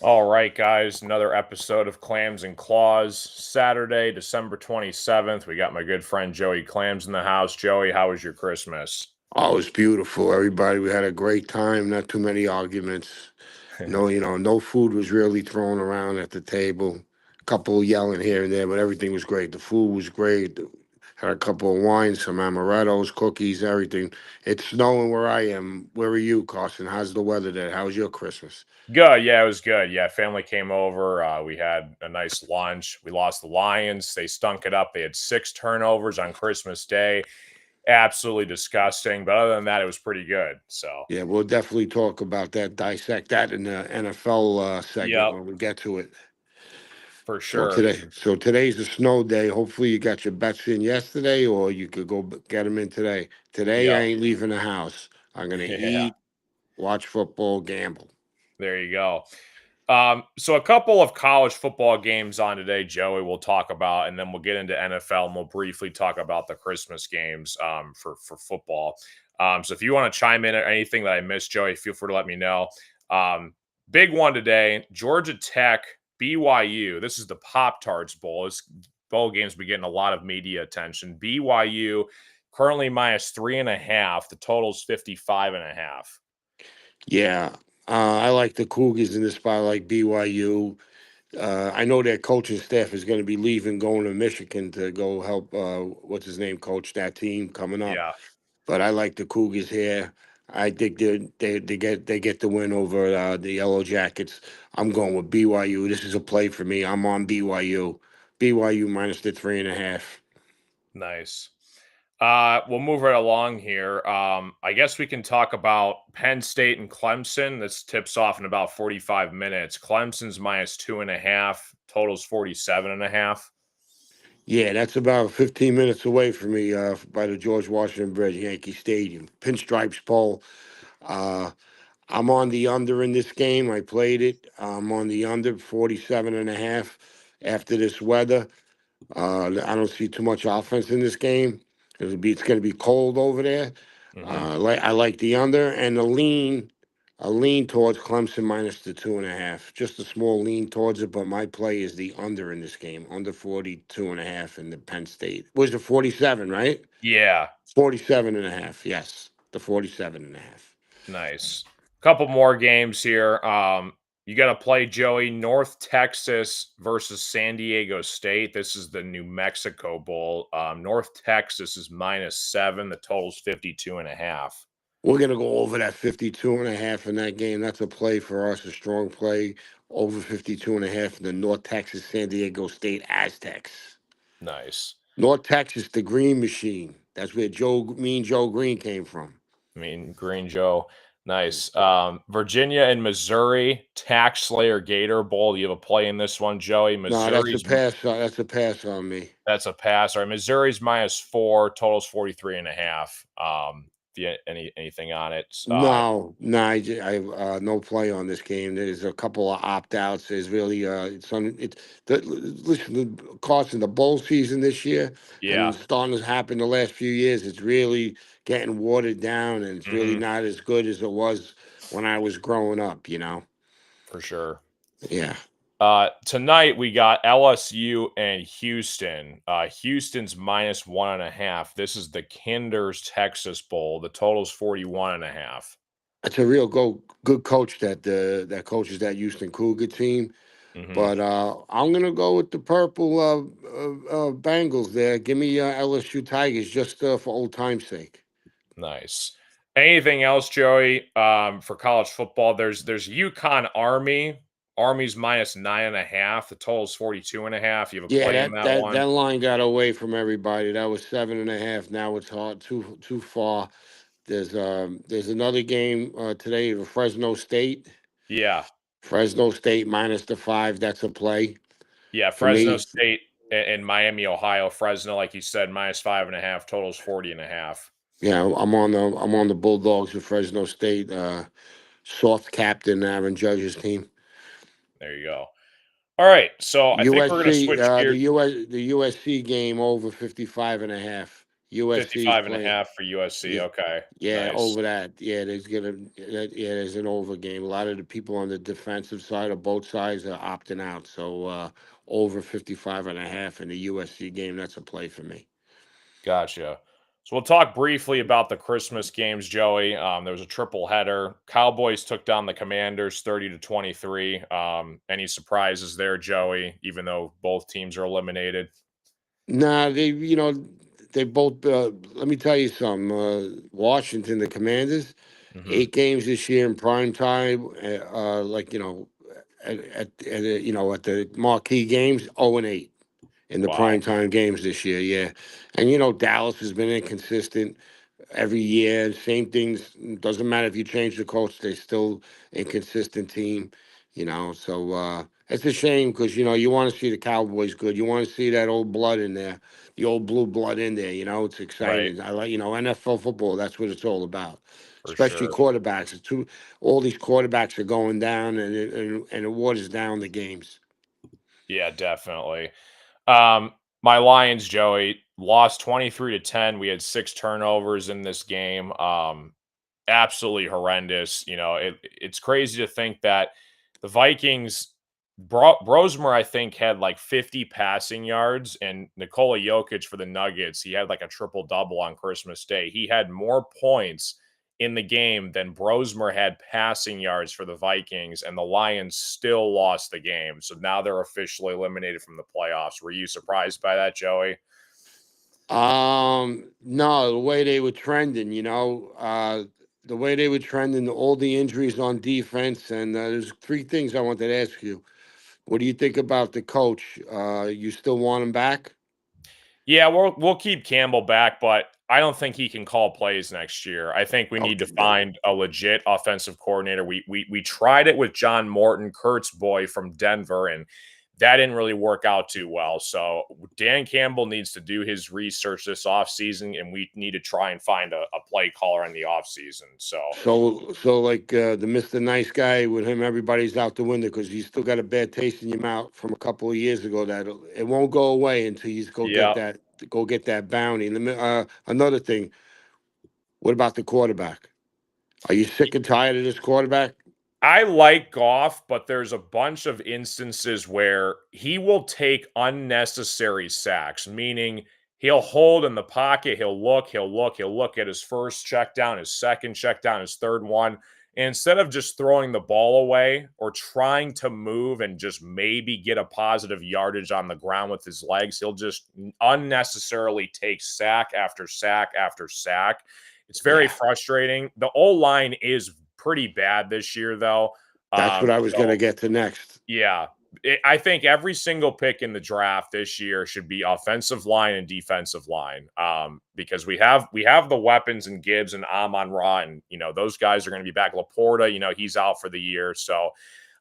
All right, guys, another episode of Clams and Claws. Saturday, December 27th. We got my good friend Joey Clams in the house. Joey, how was your Christmas? Oh, it was beautiful, everybody. We had a great time, not too many arguments. No, no food was really thrown around at the table. A couple yelling here and there, but everything was great. The food was great. Had a couple of wines, some amarettos, cookies, everything. It's snowing where I am. Where are you, Carson? How's the weather there? How's your Christmas? Good. Yeah, it was good. Yeah, family came over. We had a nice lunch. We lost the Lions. They stunk it up. They had 6 turnovers on Christmas Day. Absolutely disgusting. But other than that, it was pretty good. So, Yeah, we'll definitely talk about that, dissect that in the NFL segment yep, when we get to it. for So sure. today, so today's a snow day. Hopefully, you got your bets in yesterday, or you could go get them in today. Today, I Yep. ain't leaving the house. I'm gonna Yeah, eat, watch football, gamble. there you go. So a couple of college football games on today, Joey, we'll talk about, and then we'll get into NFL and we'll briefly talk about the Christmas games for football. So if you want to chime in on anything that I missed, Joey, feel free to let me know. Um, Big one today, Georgia Tech, BYU. This is the Pop Tarts Bowl. This bowl game's been getting a lot of media attention. BYU currently -3.5. The total's 55.5. Yeah, I like the Cougars in this spot. I like BYU. I know their coaching staff is going to be leaving, going to Michigan to go help. What's his name? Coach that team coming up. Yeah, But I like the Cougars here. I think they get the win over the Yellow Jackets. I'm going with BYU. This is a play for me. I'm on BYU. BYU minus the 3.5. nice. We'll move right along here. I guess we can talk about Penn State and Clemson. This tips off in about 45 minutes. Clemson's -2.5, totals 47.5. Yeah, that's about 15 minutes away from me by the George Washington Bridge, Yankee Stadium. Pinstripes Bowl. Uh, I'm on the under in this game. I played it. I'm on the under 47.5 after this weather. I don't see too much offense in this game. It's going to be cold over there. Hmm. I like the under and a lean towards Clemson minus the 2.5. Just a small lean towards it, but my play is the under in this game, under 42.5 in the Penn State. Was it 47, right? Yeah, 47.5. Yes, the 47.5. nice. Couple more games here. You got to play Joey North Texas versus San Diego State. This is the New Mexico Bowl. North Texas is -7. The total's 52.5. We're going to go over that 52.5 in that game. That's a play for us, a strong play. Over 52.5 in the North Texas San Diego State Aztecs. Nice. North Texas, the Green Machine. That's where Mean Joe Green came from. I mean, Green Joe, nice. Virginia and Missouri, Tax Slayer Gator Bowl. Do you have a play in this one, Joey? No, that's a Missouri's pass. That's a pass on me. that's a pass. All right, Missouri's -4, totals 43.5. If you anything on it, No, no, no play on this game. There's a couple of opt outs. There's really listen, the cost in the bowl season this year, and yeah, it's starting to happen the last few years. It's really getting watered down, and it's really hmm, not as good as it was when I was growing up. for sure. Yeah, Tonight we got LSU and Houston. Houston's -1.5. This is the Kinder's Texas Bowl. The total's 41.5. that's a good coach that coaches that Houston Cougar team. Hmm. But I'm gonna go with the purple Bengals there. Give me LSU Tigers just for old time's sake. Nice. Anything else, Joey? For college football, there's UConn Army. Army's -9.5. The total's 42.5. You have a Yeah, play in that that that one? that line got away from everybody. That was 7.5. Now it's hard too far. There's another game today. Fresno State. Yeah. Fresno State minus the 5. That's a play Yeah. for Fresno me. State and Miami, Ohio. Fresno, like you said, -5.5. Totals 40.5. Yeah, I'm on the Bulldogs of Fresno State. Soft captain Aaron Judge's team. There you go. All right. So I think we're gonna USC, switch gears. the USC game over 55.5. USC is 55 and a playing. half for USC. Yeah, Okay. yeah, Nice. over that. Yeah, there's an over game. A lot of the people on the defensive side of both sides are opting out. So over 55 and a half in the USC game. That's a play for me. Gotcha. So we'll talk briefly about the Christmas games, Joey. There was a triple header. Cowboys took down the Commanders 30-23. Any surprises there, Joey, even though both teams are eliminated? Nah, they both. Let me tell you something. Washington, the Commanders, Hmm. 8 games this year in prime time. Like at the marquee games, 0-8 in the Wow. prime time games this year. Yeah, and Dallas has been inconsistent every year. Same things. Doesn't matter if you change the coach, they're still inconsistent team. So it's a shame because you want to see the Cowboys good. You want to see that old blood in there, the old blue blood in there. It's Right. exciting. I like NFL football. That's what it's all about. For Especially sure. quarterbacks. All these quarterbacks are going down, and it waters down the games. Yeah, definitely. Um, my Lions, Joey, lost 23-10. We had 6 turnovers in this game. Absolutely horrendous. It's crazy to think that the Vikings, Brosmer, I think, had like 50 passing yards, and Nikola Jokic for the Nuggets, he had like a triple double on Christmas Day. He had more points in the game than Brosmer had passing yards for the Vikings, and the Lions still lost the game. So now they're officially eliminated from the playoffs. Were you surprised by that, Joey? No, the way they were trending, the way they were trending, all the injuries on defense, and there's 3 things I wanted to ask you. What do you think about the coach? You still want him back? Yeah, we'll keep Campbell back, but I don't think he can call plays next year. I think we need to Okay, then. find a legit offensive coordinator. We tried it with John Morton, Kurt's boy from Denver, and that didn't really work out too well. So Dan Campbell needs to do his research this offseason, and we need to try and find a play caller in the offseason. So So like the Mr. Nice Guy with him, everybody's out the window because you still got a bad taste in your mouth from a couple of years ago that it won't go away until you yeah, go get that bounty. Another thing, what about the quarterback? Are you sick and tired of this quarterback? I like Goff, but there's a bunch of instances where he will take unnecessary sacks, meaning he'll hold in the pocket, he'll look at his first check down, his second check down, his third one. And instead of just throwing the ball away or trying to move and just maybe get a positive yardage on the ground with his legs, he'll just unnecessarily take sack after sack after sack. It's very Yeah. frustrating. The O line is pretty bad this year, though. That's what I was going to So get to next. yeah, I think every single pick in the draft this year should be offensive line and defensive line, because we have the weapons and Gibbs and Amon Ra, and those guys are going to be back. Laporta, he's out for the year, so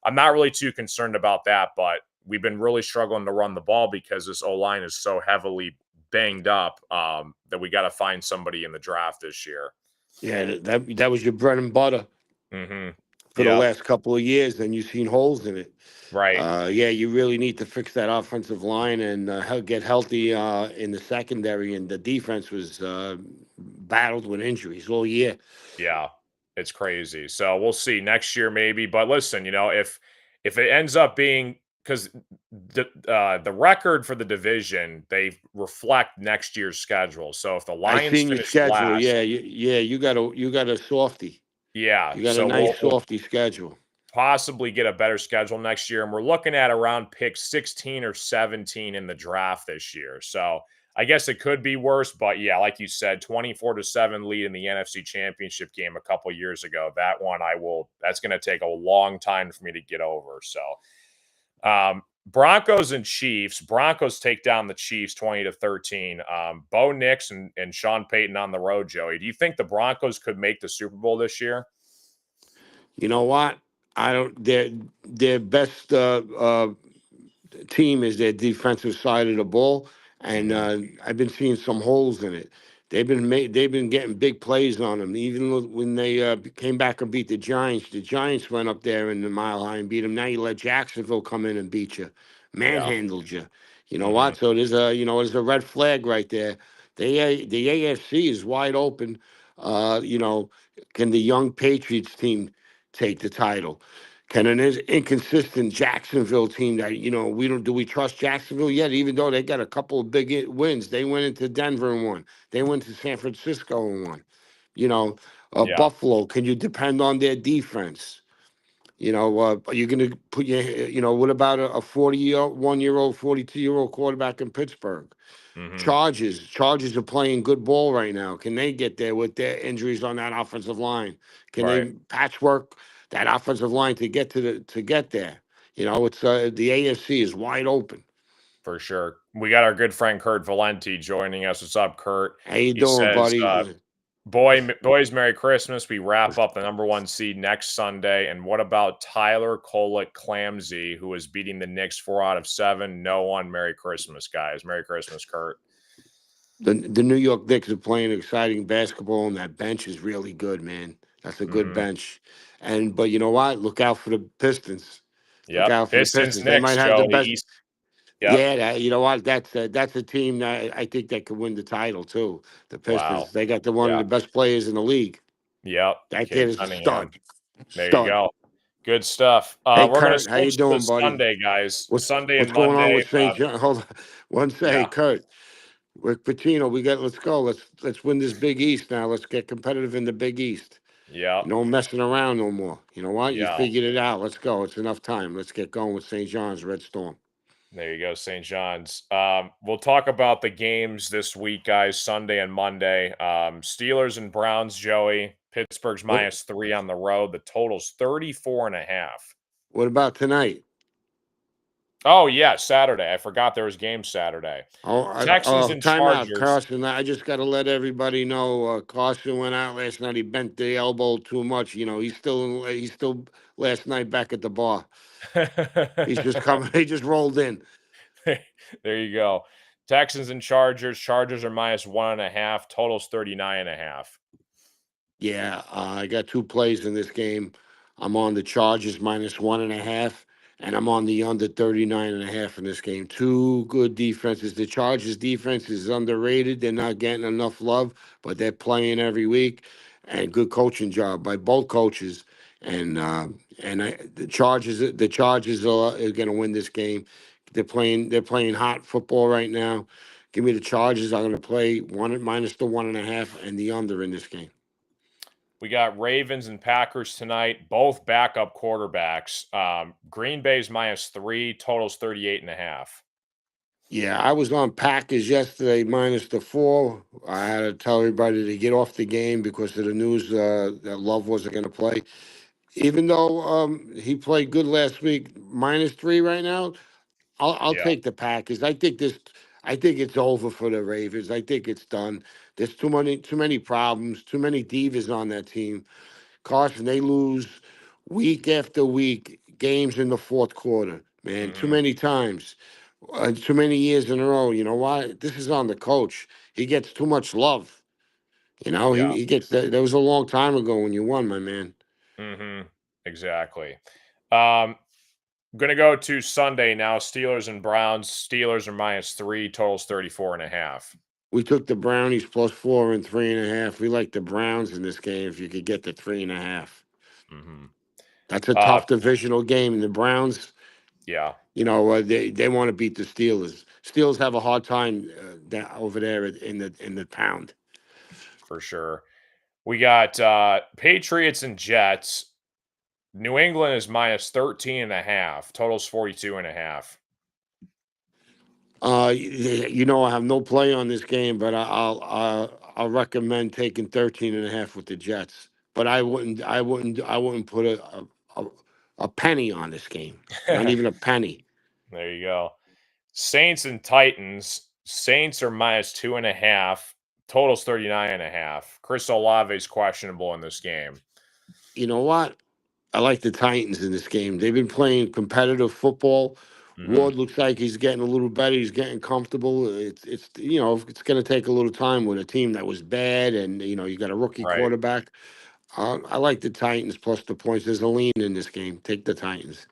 I'm not really too concerned about that. But we've been really struggling to run the ball because this O line is so heavily banged up, that we got to find somebody in the draft this year. Yeah, that was your bread and butter Hmm. for the Yep. last couple of years, and you've seen holes in it. Right. Yeah, you really need to fix that offensive line and get healthy in the secondary. And the defense was battled with injuries all year. Yeah, it's crazy. So we'll see next year maybe. But listen, if it ends up being because the record for the division, they reflect next year's schedule. So if the I Lions seen your finish schedule. last, Yeah, you got a softie. yeah, You got a so nice we'll softy schedule. possibly get a better schedule next year. And we're looking at around pick 16 or 17 in the draft this year. So I guess it could be worse, but yeah, like you said, 24-7 lead in the NFC Championship game a couple years ago. That one that's going to take a long time for me to get over. So, Broncos and Chiefs. Broncos take down the Chiefs 20-13. Bo Nix and Sean Payton on the road, Joey. Do you think the Broncos could make the Super Bowl this year? You know what? I don't. Their best team is their defensive side of the ball, and Hmm. I've been seeing some holes in it. They've been getting big plays on them. Even when they came back and beat the Giants went up there in the Mile High and beat them. Now you let Jacksonville come in and beat you, Yeah. manhandled you. You know Hmm. what? So there's a red flag right there. The AFC is wide open. You know, can the young Patriots team take the title? Can an inconsistent Jacksonville team that we don't do we trust Jacksonville yet? Even though they got a couple of big wins, they went into Denver and won. They went to San Francisco and won. You know, Yeah. Buffalo. Can you depend on their defense? Are you going to put what about a 41-year-old, 42-year-old quarterback in Pittsburgh? Hmm. Chargers are playing good ball right now. Can they get there with their injuries on that offensive line? Can they Right. patchwork that offensive line to get there? It's the AFC is wide open. For sure. We got our good friend Kurt Valenti joining us. What's up, Kurt? How you He doing, says, buddy? boys, Merry Christmas. We wrap up the number one seed next Sunday. And what about Tyler Kolek Clamsy, who is beating the Knicks 4 out of 7? No one. Merry Christmas, guys. Merry Christmas, Kurt. The New York Knicks are playing exciting basketball, and that bench is really good, man. That's a good Hmm. bench. But you know what? Look out for the Pistons. Look Yep. out for the Pistons, Pistons. They Knicks, might have Joe. the The best. East. Yep. Yeah, you know what? That's a team that I think that could win the title too. The Wow. Pistons. They got one of Yeah. the best players in the league. Yep. That kid Kate is a Cunningham. stud. There you Stud. go. Good stuff. Hey, We're gonna Kurt, how you switch to doing, buddy? Sunday, guys. Sunday and What's going on Monday. with St. John? Hold on. One second, Yeah. hey, Kurt. With Patino, let's go. Let's win this Big East now. Let's get competitive in the Big East. Yeah. No messing around no more. You know what? You Yeah. figured it out. Let's go. It's enough time. Let's get going with St. John's Red Storm. There you go, St. John's. We'll talk about the games this week, guys, Sunday and Monday. Steelers and Browns, Joey. Pittsburgh's What -3 on the road. The total's 34.5. what about tonight? Oh, yeah, Saturday. I forgot there was games Saturday. Texans and Timeout, Chargers. Carson. I just got to let everybody know. Carson went out last night. He bent the elbow too much. He's still last night back at the bar. He's just coming. He just rolled in. There you go. Texans and Chargers. Chargers are -1.5. Total's 39.5. Yeah, I got two plays in this game. I'm on the Chargers -1.5, and I'm on the under 39.5 in this game. Two good defenses. The Chargers defense is underrated. They're not getting enough love, but they're playing every week, and good coaching job by both coaches. The Chargers are going to win this game. They're playing hot football right now. Give me the Chargers. I'm going to play one minus the 1.5 and the under in this game. We got Ravens and Packers tonight, both backup quarterbacks. Green Bay's -3, totals 38.5. Yeah, I was on Packers yesterday minus the 4. I had to tell everybody to get off the game because of the news that Love wasn't going to play. Even though he played good last week, -3 right now. I'll Yeah. take the Packers. I think it's over for the Ravens. I think it's done. There's too many problems, too many divas on that team. Carson, they lose week after week games in the fourth quarter, man. Too Hmm. many times, too many years in a row. You know why? This is on the coach. He gets too much love. Yeah. He gets that. That was a long time ago when you won, my man. Hmm. Exactly. Um, Gonna go to Sunday now. Steelers and Browns. Steelers are -3, totals 34.5. We took the Brownies +4 and 3.5. We like the Browns in this game if you could get the 3.5. Hmm. That's a Uh, tough divisional game. And the Browns, yeah, they want to beat the Steelers. Steelers have a hard time over there in the pound. for sure. We got Patriots and Jets. New England is -13.5. Totals 42.5. I have no play on this game, but I'll recommend taking 13.5 with the Jets. But I wouldn't put a, a penny on this game. Not even a penny. There you go. Saints and Titans. Saints are -2.5. Totals 39.5. Chris Olave is questionable in this game. You know what? I like the Titans in this game. They've been playing competitive football. Hmm. Ward looks like he's getting a little better. He's getting comfortable. It's going to take a little time with a team that was bad, and you got a rookie Right. quarterback. I like the Titans plus the points. There's a lean in this game. Take the Titans.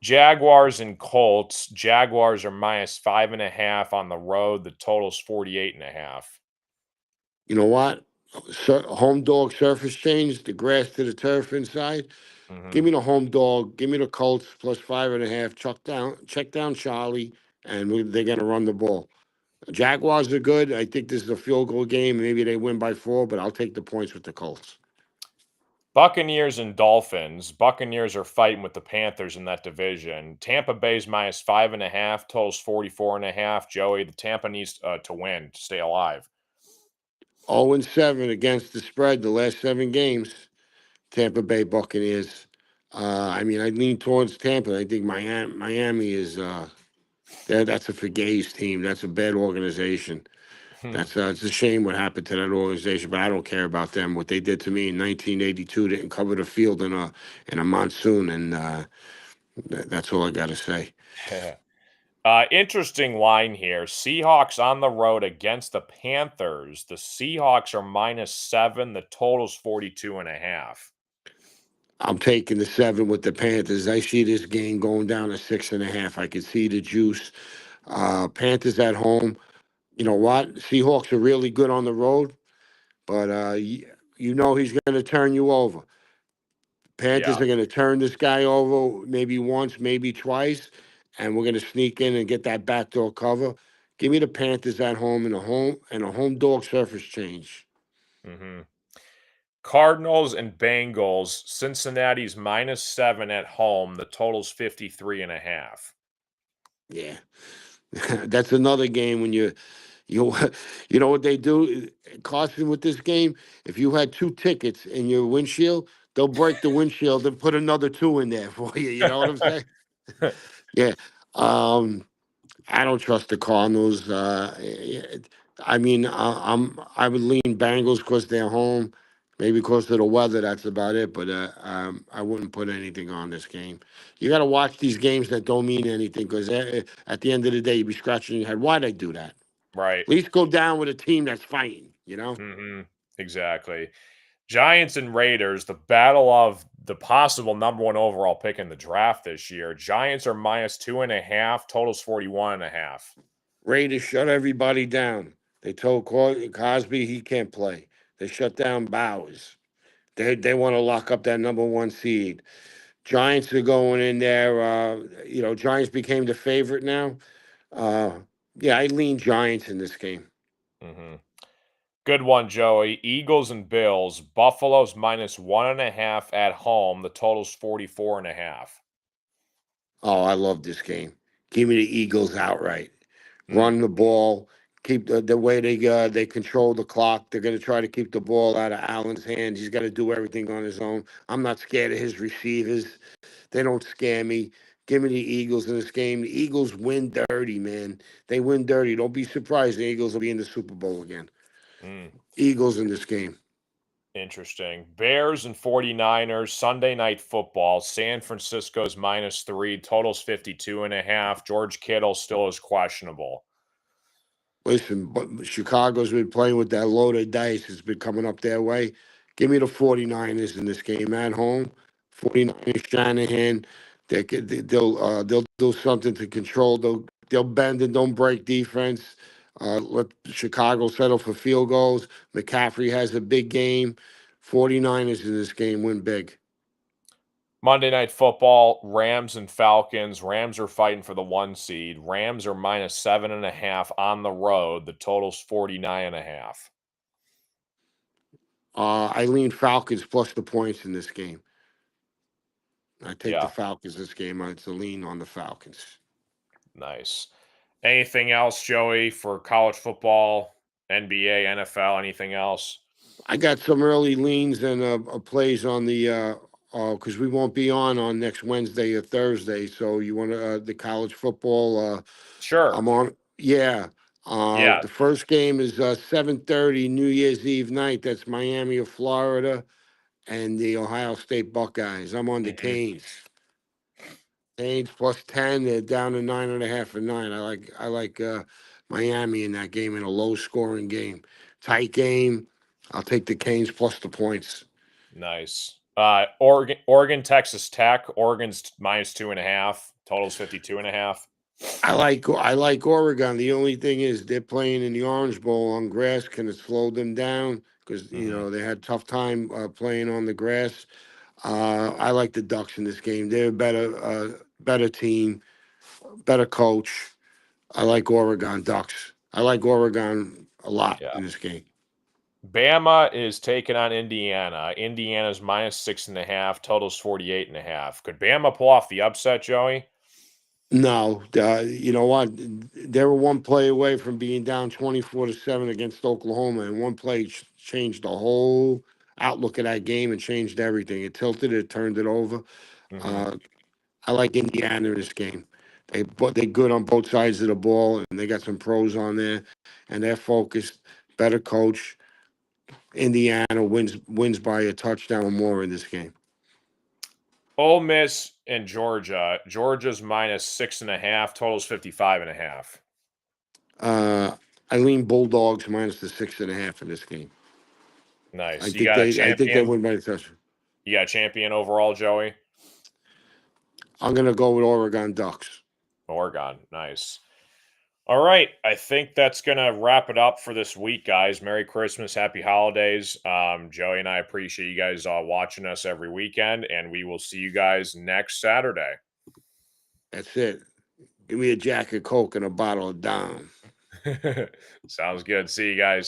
Jaguars and Colts. Jaguars are -5.5 on the road. The total's 48.5. You know what? Home dog surface change, the grass to the turf inside. Give Mhm. me the home dog. Give me the Colts plus 5.5. Check down Charlie, and they're going to run the ball. Jaguars are good. I think this is a field goal game. Maybe they win by 4, but I'll take the points with the Colts. Buccaneers and Dolphins. Buccaneers are fighting with the Panthers in that division. Tampa Bay's -5.5. Totals 44.5. Joey, the Tampa needs to win to stay alive. 0-7 against the spread the last 7 games. Tampa Bay Buccaneers. I mean, I lean towards Tampa. I think Miami is that's a Forgaze team. That's a bad organization. Hmm. That's it's a shame what happened to that organization, but I don't care about them. What they did to me in 1982 didn't cover the field in a monsoon, and that's all I got to say. Interesting line here. Seahawks on the road against the Panthers. The Seahawks are -7. The total's 42.5. I'm taking the 7 with the Panthers. I see this game going down to 6.5. I can see the juice. Panthers at home. You know what? Seahawks are really good on the road, but you know he's going to turn you over. Panthers Yeah. are going to turn this guy over maybe once, maybe twice, and we're going to sneak in and get that backdoor cover. Give me the Panthers at home and a home dog surface change. Hmm. Cardinals and Bengals. Cincinnati's -7 at home. The total's 53.5. Yeah, that's another game when you you know what they do, Carson, with this game. If you had 2 tickets in your windshield, they'll break the windshield and put another 2 in there for you. You know what I'm saying? Yeah. Um, I don't trust the Cardinals. I mean, I would lean Bengals because they're home, maybe because of the weather. That's about it. But I wouldn't put anything on this game. You got to watch these games that don't mean anything because at the end of the day, you be scratching your head. Why'd I do that? Right. At least go down with a team that's fighting. You know, Hmm. Exactly. Giants and Raiders, the battle of the possible number 1 overall pick in the draft this year. Giants are -2.5. Totals 41.5. Raiders shut everybody down. They told Cosby he can't play. They shut down Bowers. They want to lock up that number 1 seed. Giants are going in there. Giants became the favorite now. Uh, yeah, I lean Giants in this game. Hmm. Good one, Joey. Eagles and Bills. Buffalo's -1.5 at home. The total's 44.5. Oh, I love this game. Give me the Eagles outright. Mm, Run the ball. Keep the way they control the clock. They're going to try to keep the ball out of Allen's hands. He's got to do everything on his own. I'm not scared of his receivers. They don't scare me. Give me the Eagles in this game. The Eagles win dirty, man. They win dirty. Don't be surprised the Eagles will be in the Super Bowl again. mm. Eagles in this game. Interesting. Bears and 49ers, Sunday night football. San Francisco's -3, totals 52.5. George Kittle still is questionable. Listen, but Chicago's been playing with that loaded dice. It's been coming up their way. Give me the 49ers in this game at home. 49ers, Shanahan. They'll do something to control. They'll bend and don't break defense. Let Chicago settle for field goals. McCaffrey has a big game. 49ers in this game win big. Monday night football, Rams and Falcons. Rams are fighting for the 1 seed. Rams are -7.5 on the road. The total's 49.5. I lean Falcons plus the points in this game. I take the Yeah, Falcons this game. It's a lean on the Falcons. nice. Anything else, Joey, for college football, NBA, NFL, anything else? I got some early leans and plays on the because we won't be on next Wednesday or Thursday. So you want the college football? Sure. I'm on. Yeah. Yeah. The first game is 7:30 New Year's Eve night. That's Miami of Florida and the Ohio State Buckeyes. I'm on the Mhm. Canes. Canes plus 10. They're down to 9.5 and 9. I like Miami in that game in a low scoring game, tight game. I'll take the Canes plus the points. Nice. Oregon, Texas Tech. Oregon's -2.5. Total's 52.5. I like Oregon. The only thing is they're playing in the Orange Bowl on grass. Can it slow them down? Because Mm-hmm. they had tough time playing on the grass. I like the Ducks in this game. They're a better team, better coach. I like Oregon Ducks. I like Oregon a lot Yeah. in this game. Bama is taking on Indiana. Indiana's -6.5. Total's 48.5. Could Bama pull off the upset, Joey? No, you know what? They were one play away from being down 24-7 against Oklahoma, and one play changed the whole outlook of that game and changed everything. It tilted it, turned it over. Mm-hmm. Uh, I like Indiana in this game. They're good on both sides of the ball, and they got some pros on there, and they're focused. Better coach. Indiana wins by a touchdown or more in this game. Ole Miss and Georgia. Georgia's -6.5. Total's 55.5. I lean Bulldogs minus the 6.5 in this game. Nice. You got a I think they champion? win by a touchdown. You got a champion overall, Joey? I'm gonna go with Oregon Ducks. Oregon. Nice. All right. I think that's going to wrap it up for this week, guys. Merry Christmas. Happy holidays. Joey and I appreciate you guys watching us every weekend, and we will see you guys next Saturday. That's it. Give me a Jack of Coke and a bottle of Dom. Sounds good. See you guys.